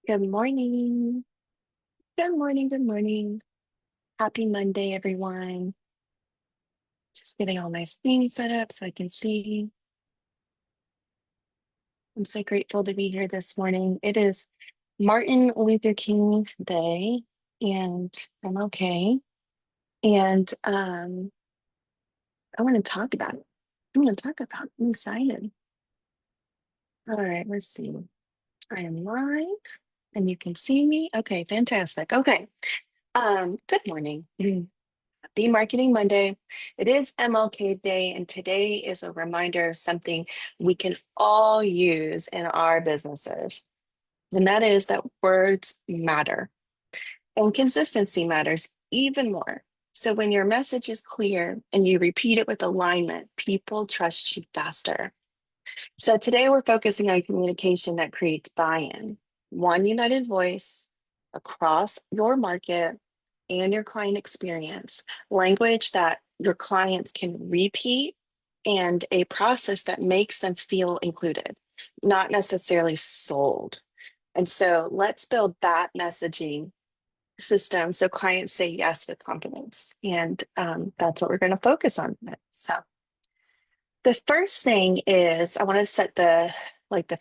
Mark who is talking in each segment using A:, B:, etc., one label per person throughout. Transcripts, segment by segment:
A: Good morning. Good morning. Good morning. Happy Monday, everyone. Just getting all my screen set up so I can see. I'm so grateful to be here this morning. It is Martin Luther King Day, and I'm okay. And I want to talk about it. I'm excited. All right, let's see. I am live and you can see me. Okay, fantastic. Okay. Good morning. Be Marketing Monday. It is MLK Day, and today is a reminder of something we can all use in our businesses. And that is that words matter and consistency matters even more. So when your message is clear and you repeat it with alignment, people trust you faster. So today we're focusing on communication that creates buy-in, one united voice across your market and your client experience, language that your clients can repeat, and a process that makes them feel included, not necessarily sold. And so let's build that messaging system so clients say yes with confidence. And that's what we're going to focus on. So the first thing is I want to set the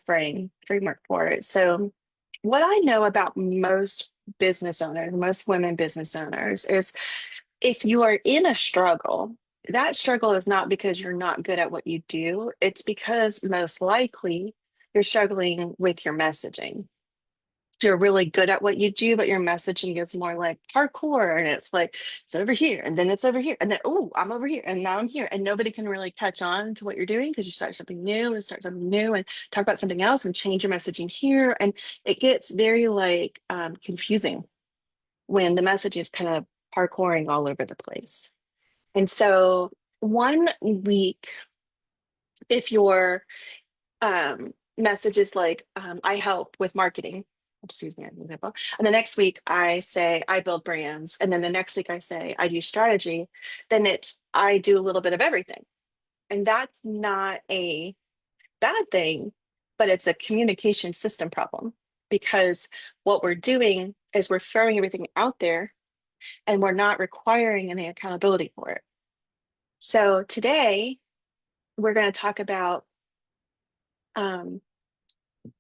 A: framework for it. So what I know about most business owners, most women business owners, is if you are in a struggle, that struggle is not because you're not good at what you do. It's because most likely you're struggling with your messaging. You're really good at what you do, but your messaging is more like parkour, and it's like it's over here, and then it's over here, and then oh, I'm over here, and now I'm here, and nobody can really catch on to what you're doing because you start something new and start something new and talk about something else and change your messaging here, and it gets very like confusing when the message is kind of parkouring all over the place. And so one week, if your message is like, I help with marketing, excuse me, an example. And the next week I say I build brands. And then the next week I say I do strategy, then it's I do a little bit of everything. And that's not a bad thing, but it's a communication system problem because what we're doing is we're throwing everything out there and we're not requiring any accountability for it. So today we're going to talk about um,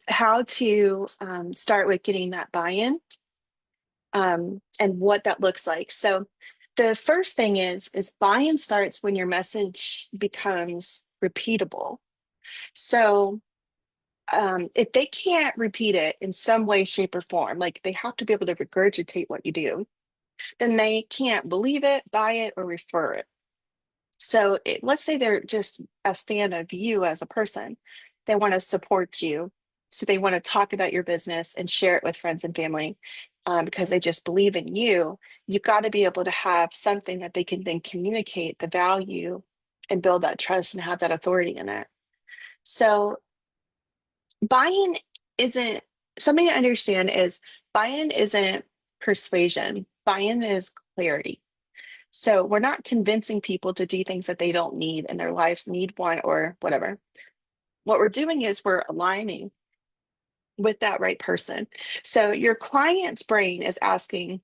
A: how to start with getting that buy-in, and what that looks like. So the first thing is buy-in starts when your message becomes repeatable. So if they can't repeat it in some way, shape, or form, like they have to be able to regurgitate what you do, then they can't believe it, buy it, or refer it. So let's say they're just a fan of you as a person. They want to support you. So they want to talk about your business and share it with friends and family because they just believe in you. You've got to be able to have something that they can then communicate the value and build that trust and have that authority in it. So buy-in isn't something to understand is buy-in isn't persuasion. Buy-in is clarity. So we're not convincing people to do things that they don't need in their lives, need, want, or whatever. What we're doing is we're aligning with that right person. So your client's brain is asking,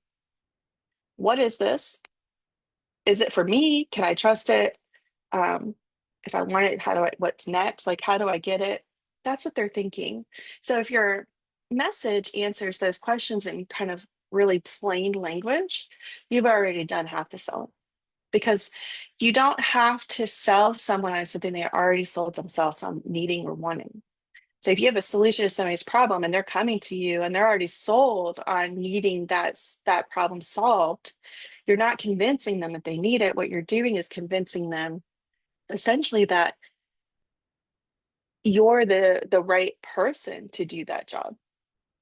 A: what is this? Is it for me? Can I trust it? Um, if I want it, what's next? Like, how do I get it? That's what they're thinking. So if your message answers those questions in kind of really plain language, you've already done half the sell because you don't have to sell someone on something they already sold themselves on needing or wanting. So if you have a solution to somebody's problem and they're coming to you and they're already sold on needing that problem solved, you're not convincing them that they need it. What you're doing is convincing them essentially that you're the right person to do that job,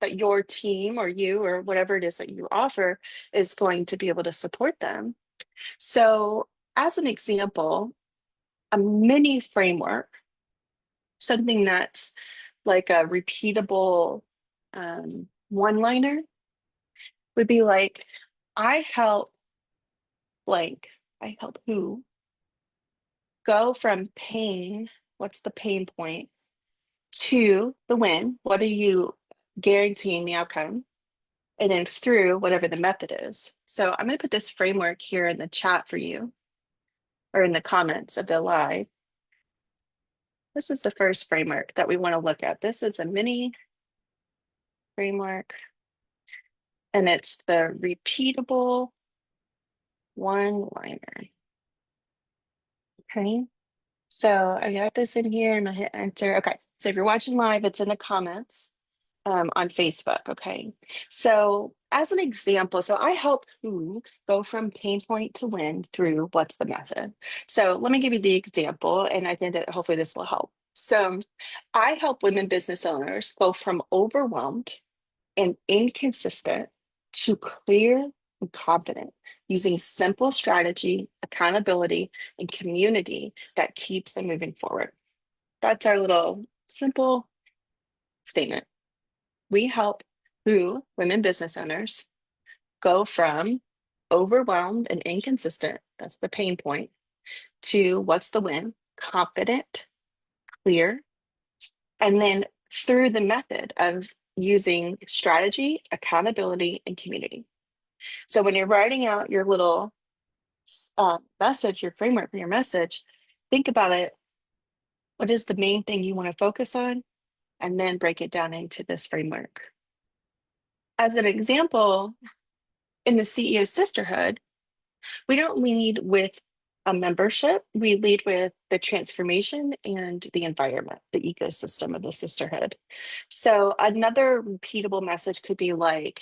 A: that your team or you or whatever it is that you offer is going to be able to support them. So as an example, a mini framework, something that's like a repeatable one-liner would be like, I help blank, I help who go from pain, what's the pain point, to the win. What are you guaranteeing the outcome, and then through whatever the method is. So I'm going to put this framework here in the chat for you or in the comments of the live. This is the first framework that we want to look at. This is a mini framework, and it's the repeatable one-liner. Okay, so I got this in here and I hit enter. Okay, so if you're watching live, it's in the comments on Facebook. Okay, so as an example, so I help who go from pain point to win through what's the method. So let me give you the example, and I think that hopefully this will help. So I help women business owners go from overwhelmed and inconsistent to clear and confident using simple strategy, accountability, and community that keeps them moving forward. That's our little simple statement. We help who women business owners go from overwhelmed and inconsistent, that's the pain point, to what's the win, confident, clear, and then through the method of using strategy, accountability, and community. So when you're writing out your little message, your framework for your message, think about it. What is the main thing you want to focus on? And then break it down into this framework. As an example, in the CEO Sisterhood, we don't lead with a membership, we lead with the transformation and the environment, the ecosystem of the sisterhood. So another repeatable message could be like,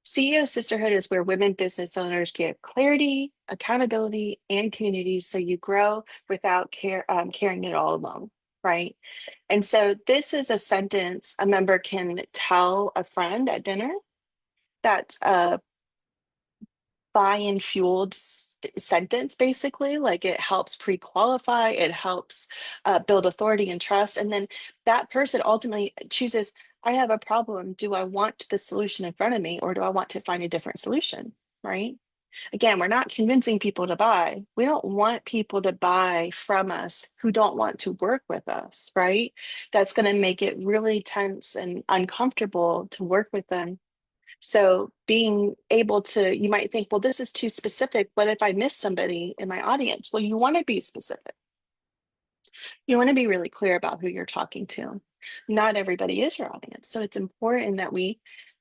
A: CEO Sisterhood is where women business owners get clarity, accountability, and community so you grow without carrying it all alone, right? And so this is a sentence a member can tell a friend at dinner that's a buy-in fueled sentence, basically. Like it helps pre-qualify, it helps build authority and trust. And then that person ultimately chooses, I have a problem. Do I want the solution in front of me or do I want to find a different solution? Right. Again, we're not convincing people to buy. We don't want people to buy from us who don't want to work with us, right? That's going to make it really tense and uncomfortable to work with them. So being able to, you might think, well, this is too specific. What if I miss somebody in my audience? Well, you want to be specific. You want to be really clear about who you're talking to. Not everybody is your audience. So it's important that we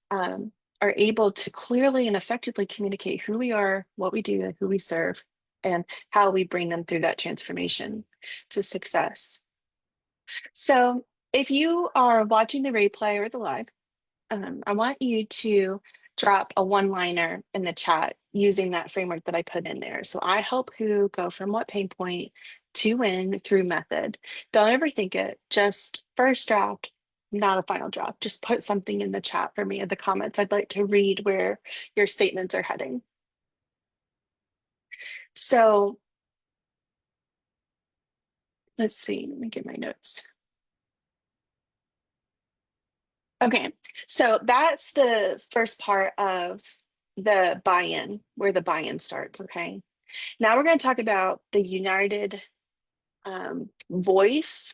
A: are able to clearly and effectively communicate who we are, what we do, and who we serve, and how we bring them through that transformation to success. So if you are watching the replay or the live, I want you to drop a one-liner in the chat using that framework that I put in there. So I help who go from what pain point to win through method. Don't overthink it. Just first draft, not a final draft. Just put something in the chat for me in the comments. I'd like to read where your statements are heading. So let's see, let me get my notes. Okay, so that's the first part of the buy-in, where the buy-in starts, okay? Now we're going to talk about the united voice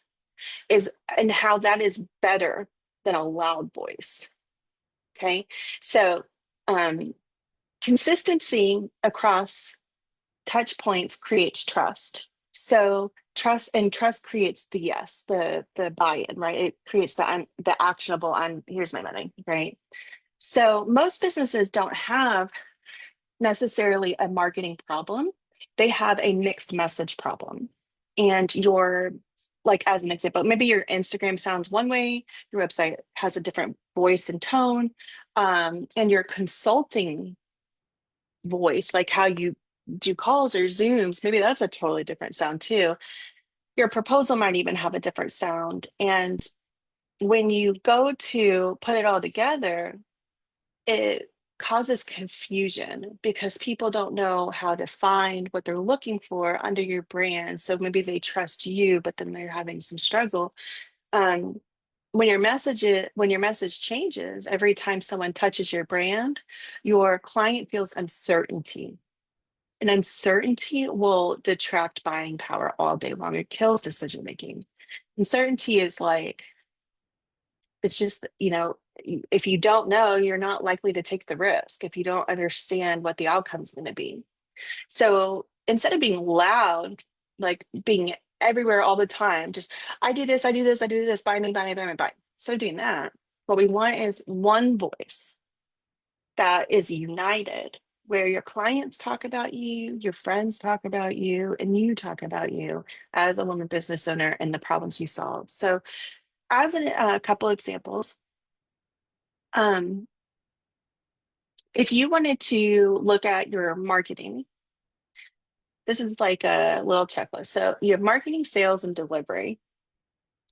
A: is and how that is better than a loud voice, okay? So consistency across touch points creates trust. So trust creates the yes, the buy-in, right? It creates the actionable on here's my money, right? So most businesses don't have necessarily a marketing problem. They have a mixed message problem. And your, like as an example, maybe your Instagram sounds one way, your website has a different voice and tone, and your consulting voice, like how you do calls or Zooms, maybe that's a totally different sound too. Your proposal might even have a different sound. And when you go to put it all together, it causes confusion because people don't know how to find what they're looking for under your brand. So maybe they trust you, but then they're having some struggle. Um, when your message changes every time someone touches your brand, your client feels uncertainty. And uncertainty will detract buying power all day long. It kills decision making. Uncertainty is like, it's just, If you don't know, you're not likely to take the risk if you don't understand what the outcome's going to be. So instead of being loud, like being everywhere all the time, just I do this, I do this, I do this, buy me, buy me, buy me, buy. So doing that, what we want is one voice that is united, where your clients talk about you, your friends talk about you, and you talk about you as a woman business owner and the problems you solve. So, as a couple examples, um, if you wanted to look at your marketing, this is like a little checklist. So, you have marketing, sales, and delivery.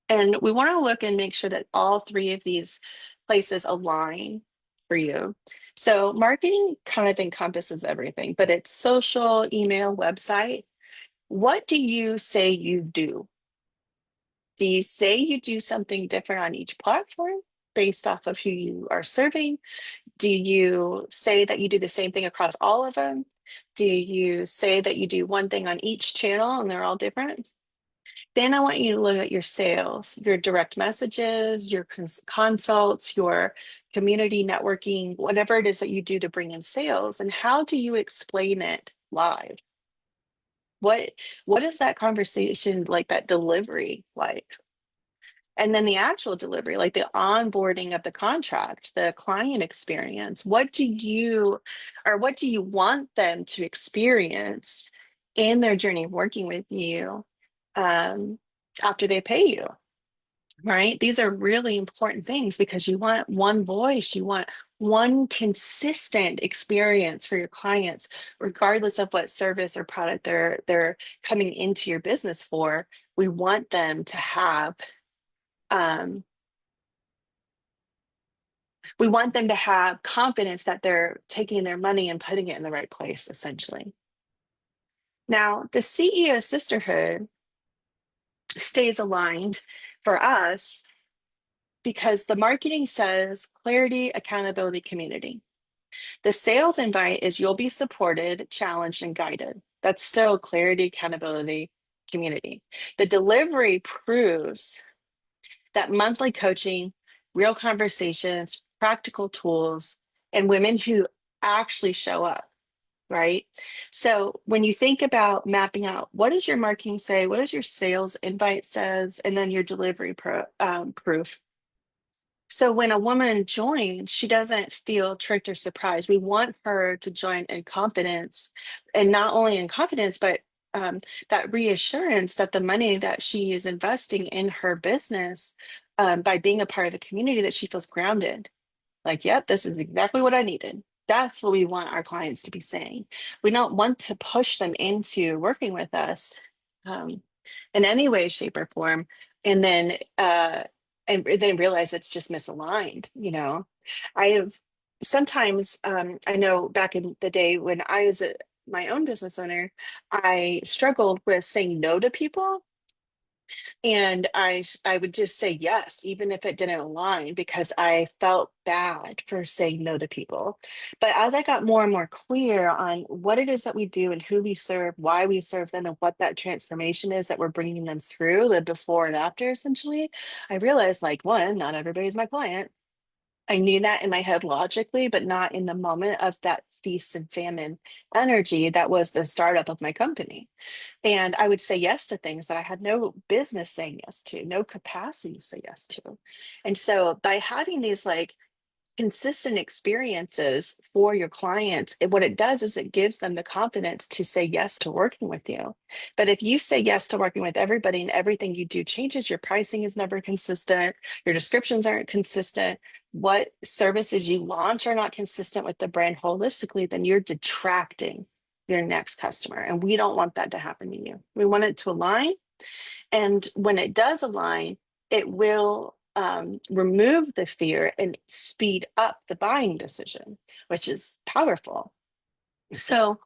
A: And we want to look and make sure that all three of these places align for you. So marketing kind of encompasses everything, but it's social, email, website. What do you say you do? Do you say you do something different on each platform based off of who you are serving? Do you say that you do the same thing across all of them? Do you say that you do one thing on each channel and they're all different? Then I want you to look at your sales, your direct messages, your consults, your community networking, whatever it is that you do to bring in sales, and how do you explain it live? What what is that conversation like, that delivery like? And then the actual delivery, like the onboarding of the contract, the client experience. What do you want them to experience in their journey of working with you um, after they pay you? Right? These are really important things because you want one voice, you want one consistent experience for your clients, regardless of what service or product they're coming into your business for. We want them to have um, we want them to have confidence that they're taking their money and putting it in the right place, essentially. Now, the CEO sisterhood stays aligned for us because the marketing says clarity, accountability, community. The sales invite is you'll be supported, challenged, and guided. That's still clarity, accountability, community. The delivery proves that monthly coaching, real conversations, practical tools, and women who actually show up, right? So when you think about mapping out, what does your marketing say? What does your sales invite says? And then your delivery proof. So when a woman joins, she doesn't feel tricked or surprised. We want her to join in confidence, and not only in confidence, but um, that reassurance that the money that she is investing in her business by being a part of a community, that she feels grounded. Like, yep, this is exactly what I needed. That's what we want our clients to be saying. We don't want to push them into working with us um, in any way, shape, or form, and then realize it's just misaligned. I have sometimes I know back in the day when I was my own business owner, I struggled with saying no to people, and I would just say yes, even if it didn't align, because I felt bad for saying no to people. But as I got more and more clear on what it is that we do and who we serve, why we serve them, and what that transformation is that we're bringing them through, the before and after, essentially, I realized, like, one, not everybody's my client. I knew that in my head logically, but not in the moment of that feast and famine energy that was the startup of my company. And I would say yes to things that I had no business saying yes to, no capacity to say yes to. And so by having these like consistent experiences for your clients, what it does is it gives them the confidence to say yes to working with you. But if you say yes to working with everybody and everything you do changes, your pricing is never consistent, your descriptions aren't consistent, what services you launch are not consistent with the brand holistically, then you're detracting your next customer. And we don't want that to happen to you. We want it to align. And when it does align, it will remove the fear and speed up the buying decision, which is powerful. So,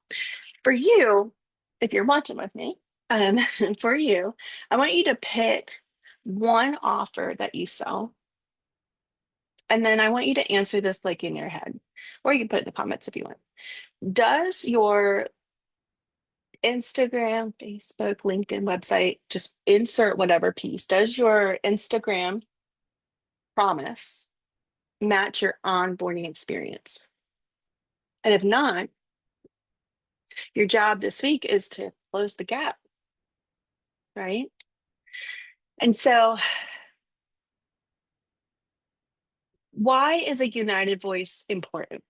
A: for you, if you're watching with me, um, for you, I want you to pick one offer that you sell. And then I want you to answer this like in your head, or you can put it in the comments if you want. Does your Instagram, Facebook, LinkedIn website, just insert whatever piece, does your Instagram promise match your onboarding experience? And if not, your job this week is to close the gap, right? And so, why is a united voice important?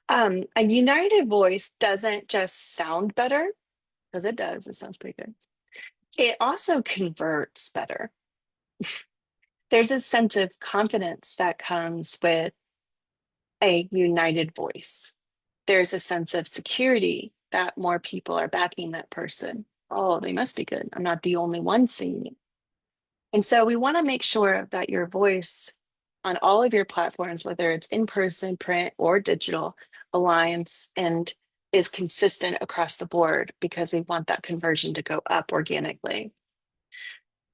A: A united voice doesn't just sound better, because it does, it sounds pretty good. It also converts better. There's a sense of confidence that comes with a united voice. There's a sense of security that more people are backing that person. Oh, they must be good. I'm not the only one singing it. And so we want to make sure that your voice on all of your platforms, whether it's in person, print, or digital, aligns and is consistent across the board because we want that conversion to go up organically.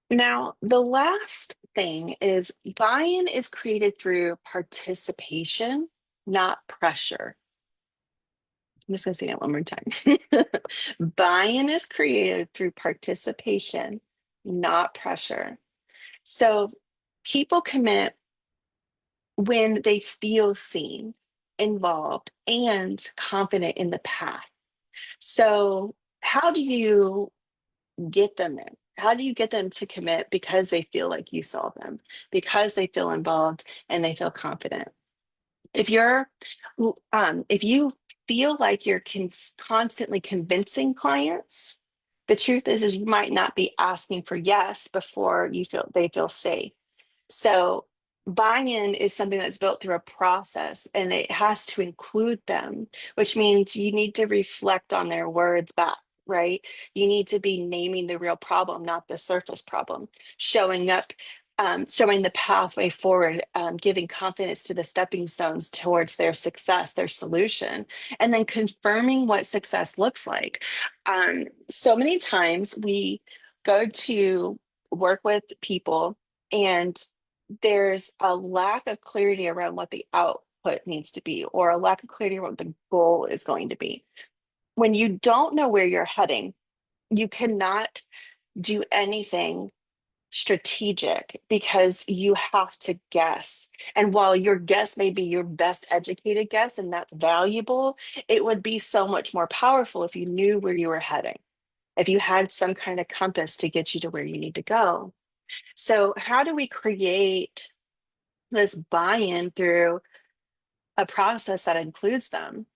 A: Now, the last thing is buy-in is created through participation, not pressure. I'm just going to say that one more time. Buy-in is created through participation, not pressure. So people commit when they feel seen, involved, and confident in the path. So, how do you get them in? How do you get them to commit because they feel like you saw them, because they feel involved and they feel confident? If you feel like you're constantly convincing clients, the truth is you might not be asking for yes before you feel they feel safe. So buy-in is something that's built through a process and it has to include them, which means you need to reflect on their words back, right? You need to be naming the real problem, not the surface problem, showing up, showing the pathway forward, giving confidence to the stepping stones towards their success, their solution, and then confirming what success looks like. So many times we go to work with people and there's a lack of clarity around what the output needs to be, or a lack of clarity around what the goal is going to be. When you don't know where you're heading, you cannot do anything strategic because you have to guess. And while your guess may be your best educated guess, and that's valuable, it would be so much more powerful if you knew where you were heading, if you had some kind of compass to get you to where you need to go. So, how do we create this buy-in through a process that includes them?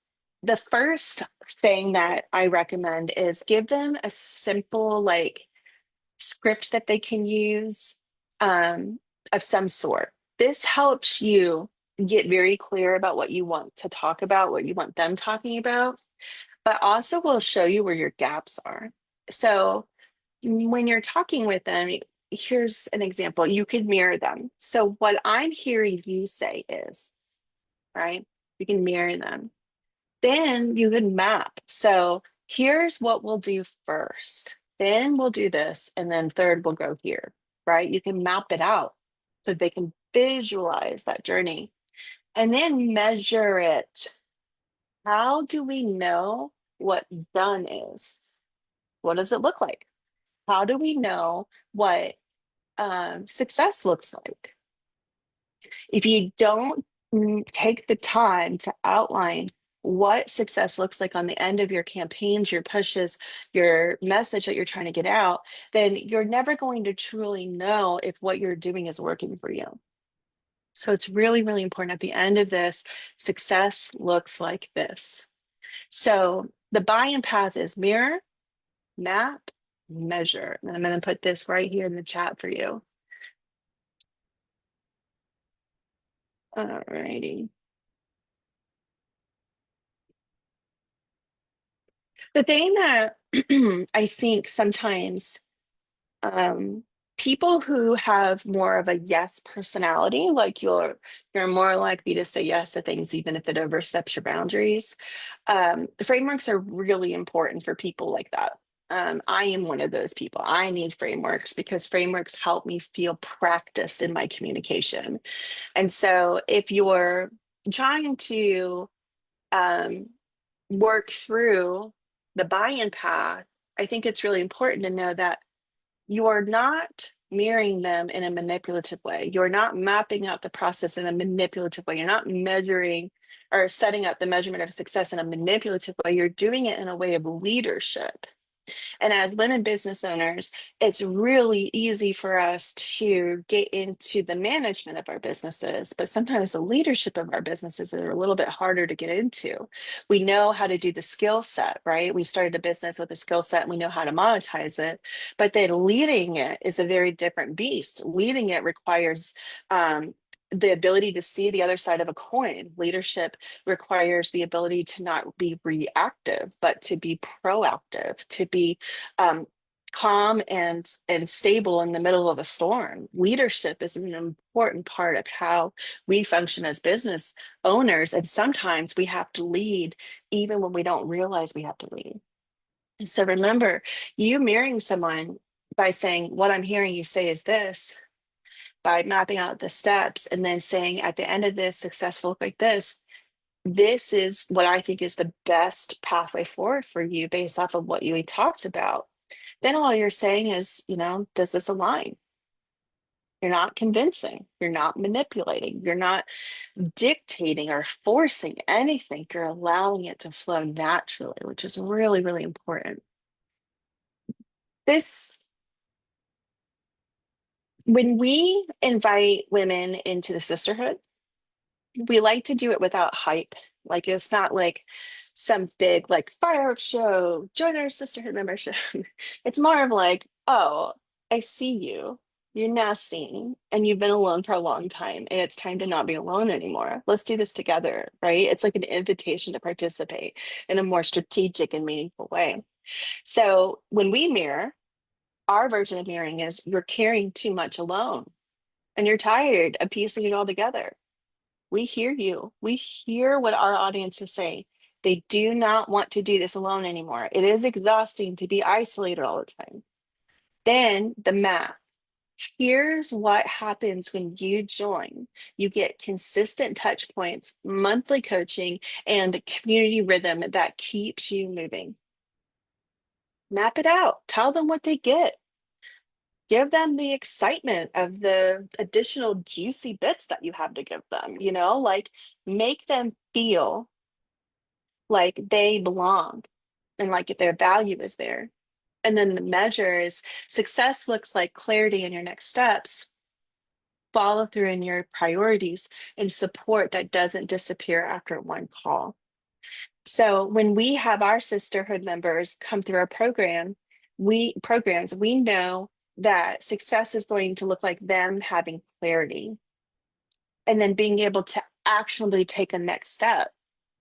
A: The first thing that I recommend is give them a simple like script that they can use, um, of some sort. This helps you get very clear about what you want to talk about, what you want them talking about, but also will show you where your gaps are. So when you're talking with them, here's an example. You could mirror them. So what I'm hearing you say is, right? You can mirror them. Then you can map. So here's what we'll do first. Then we'll do this. And then third, we'll go here, right? You can map it out so they can visualize that journey and then measure it. How do we know what done is? What does it look like? How do we know what success looks like? If you don't take the time to outline what success looks like on the end of your campaigns, your pushes, your message that you're trying to get out, then you're never going to truly know if what you're doing is working for you. So it's really, really important at the end of this, success looks like this. So the buy-in path is mirror, map, measure. And I'm going to put this right here in the chat for you. All righty. The thing that I think sometimes um, people who have more of a yes personality, like you're more likely to say yes to things even if it oversteps your boundaries. The frameworks are really important for people like that. I am one of those people. I need frameworks because frameworks help me feel practiced in my communication. And so if you're trying to um, work through the buy-in path, I think it's really important to know that you are not mirroring them in a manipulative way. You're not mapping out the process in a manipulative way. You're not measuring or setting up the measurement of success in a manipulative way. You're doing it in a way of leadership. And as women business owners, it's really easy for us to get into the management of our businesses, but sometimes the leadership of our businesses are a little bit harder to get into. We know how to do the skill set, right? We started a business with a skill set and we know how to monetize it, but then leading it is a very different beast. Leading it requires the ability to see the other side of a coin. Leadership requires the ability to not be reactive, but to be proactive, to be um, calm and stable in the middle of a storm. Leadership is an important part of how we function as business owners, and sometimes we have to lead even when we don't realize we have to lead. So remember, you mirroring someone by saying, "What I'm hearing you say is this." By mapping out the steps and then saying at the end of this, success will look like this is what I think is the best pathway forward for you based off of what you talked about. Then all you're saying is, does this align? You're not convincing, you're not manipulating, you're not dictating or forcing anything. You're allowing it to flow naturally, which is really, really important. This, when we invite women into the sisterhood, we like to do it without hype. Like it's not like some big like fireworks show, join our sisterhood membership. It's more of like, oh, I see you. You're now seen and you've been alone for a long time and it's time to not be alone anymore. Let's do this together, right? It's like an invitation to participate in a more strategic and meaningful way. So when we mirror, our version of mirroring is you're carrying too much alone and you're tired of piecing it all together. We hear you. We hear what our audience is saying. They do not want to do this alone anymore. It is exhausting to be isolated all the time. Then the map. Here's what happens when you join. You get consistent touch points, monthly coaching, and a community rhythm that keeps you moving. Map it out. Tell them what they get. Give them the excitement of the additional juicy bits that you have to give them, like make them feel like they belong and like their value is there. And then the measures success looks like clarity in your next steps, follow through in your priorities, and support that doesn't disappear after one call. So when we have our sisterhood members come through our we know that success is going to look like them having clarity and then being able to actionably take a next step.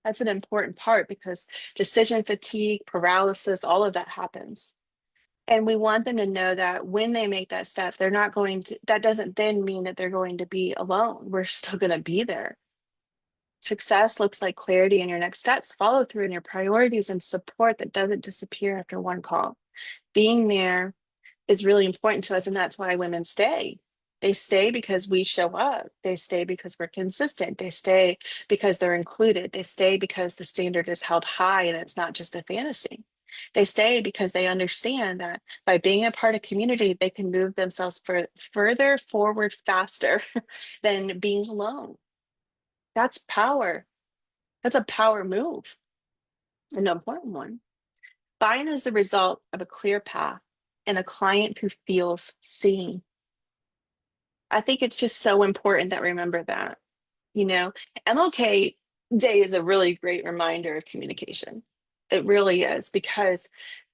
A: That's an important part because decision fatigue, paralysis, all of that happens. And we want them to know that when they make that step, they're not going to, that doesn't then mean that they're going to be alone. We're still going to be there. Success looks like clarity in your next steps, follow through in your priorities, and support that doesn't disappear after one call. Being there is really important to us, and that's why women stay. They stay because we show up. They stay because we're consistent. They stay because they're included. They stay because the standard is held high and it's not just a fantasy. They stay because they understand that by being a part of community, they can move themselves further forward faster than being alone. That's power. That's a power move, an important one. Buy-in is the result of a clear path and a client who feels seen. I think it's just so important that we remember that, you know, MLK Day is a really great reminder of communication. It really is because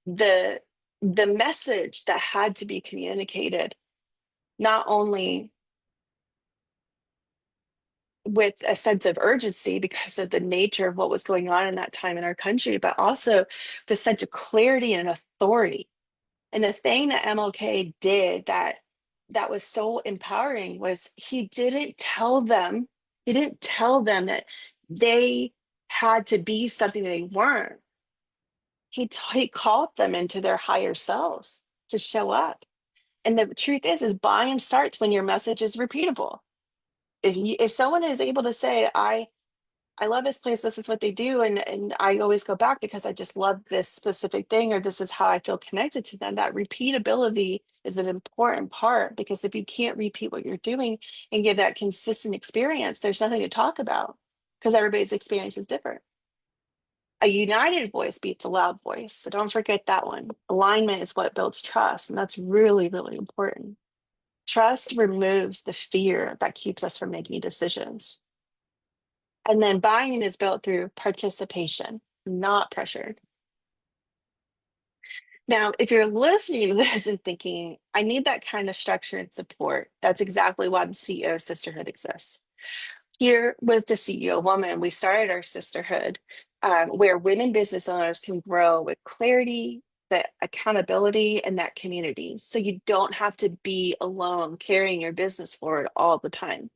A: the the message that had to be communicated not only with a sense of urgency because of the nature of what was going on in that time in our country, but also the sense of clarity and authority. And the thing that MLK did that was so empowering was he didn't tell them that they had to be something they weren't. He called them into their higher selves to show up. And the truth is buy-in starts when your message is repeatable. If someone is able to say, I love this place. This is what they do. And I always go back because I just love this specific thing, or this is how I feel connected to them. That repeatability is an important part because if you can't repeat what you're doing and give that consistent experience, there's nothing to talk about because everybody's experience is different. A united voice beats a loud voice. So don't forget that one. Alignment is what builds trust. And that's really, really important. Trust removes the fear that keeps us from making decisions. And then buy-in is built through participation, not pressure. Now, if you're listening to this and thinking, I need that kind of structure and support, that's exactly why the CEO Sisterhood exists. Here with the CEO Woman, we started our sisterhood where women business owners can grow with clarity, that accountability, and that community. So you don't have to be alone carrying your business forward all the time.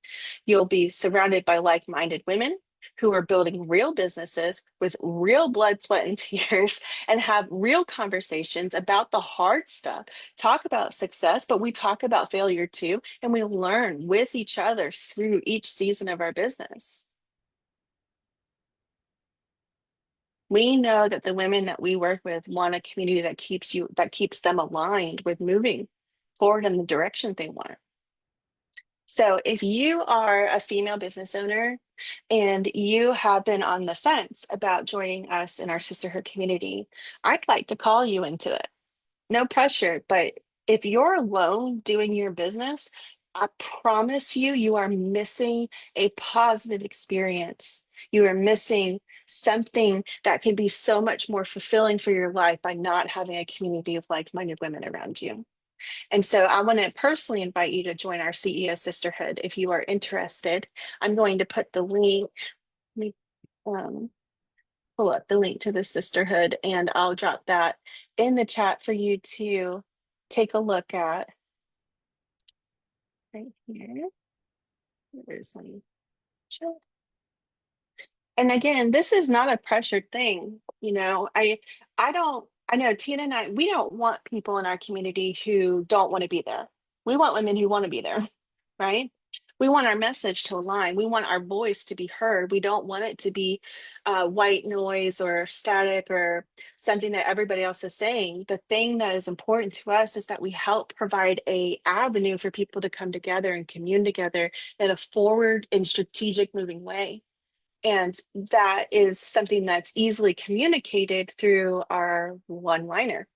A: You'll be surrounded by like minded women who are building real businesses with real blood, sweat, and tears, and have real conversations about the hard stuff. Talk about success, but we talk about failure too, and we learn with each other through each season of our business. We know that the women that we work with want a community that keeps them aligned with moving forward in the direction they want. So if you are a female business owner and you have been on the fence about joining us in our sisterhood community, I'd like to call you into it. No pressure, but if you're alone doing your business, I promise you, you are missing a positive experience. You are missing something that can be so much more fulfilling for your life by not having a community of like-minded women around you. And so I want to personally invite you to join our CEO Sisterhood if you are interested. I'm going to put the link, let me pull up the link to the sisterhood, and I'll drop that in the chat for you to take a look at right here. There's my chat. And again, this is not a pressured thing. I know Tina and I, we don't want people in our community who don't want to be there. We want women who want to be there, right? We want our message to align. We want our voice to be heard. We don't want it to be white noise or static or something that everybody else is saying. The thing that is important to us is that we help provide a avenue for people to come together and commune together in a forward and strategic moving way. And that is something that's easily communicated through our one liner.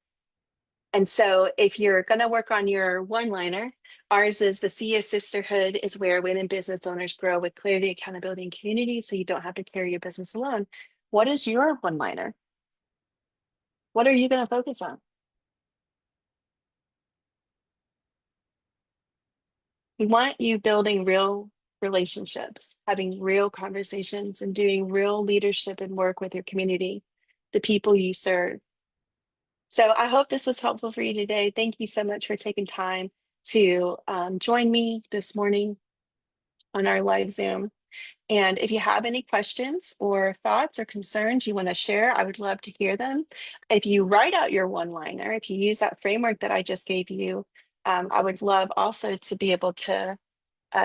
A: And so if you're going to work on your one liner, ours is the CEO Sisterhood is where women business owners grow with clarity, accountability, and community. So you don't have to carry your business alone. What is your one liner? What are you going to focus on? We want you building real relationships, having real conversations, and doing real leadership and work with your community, the people you serve. So I hope this was helpful for you today. Thank you so much for taking time to join me this morning on our live Zoom. And if you have any questions or thoughts or concerns you want to share, I would love to hear them. If you write out your one-liner, if you use that framework that I just gave you, I would love also to be able to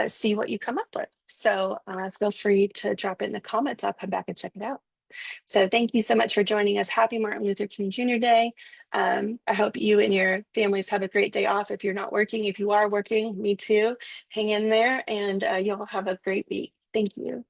A: see what you come up with. So feel free to drop it in the comments. I'll come back and check it out. So thank you so much for joining us. Happy Martin Luther King Jr. Day. I hope you and your families have a great day off. If you're not working, if you are working, me too. Hang in there and you'll have a great week. Thank you.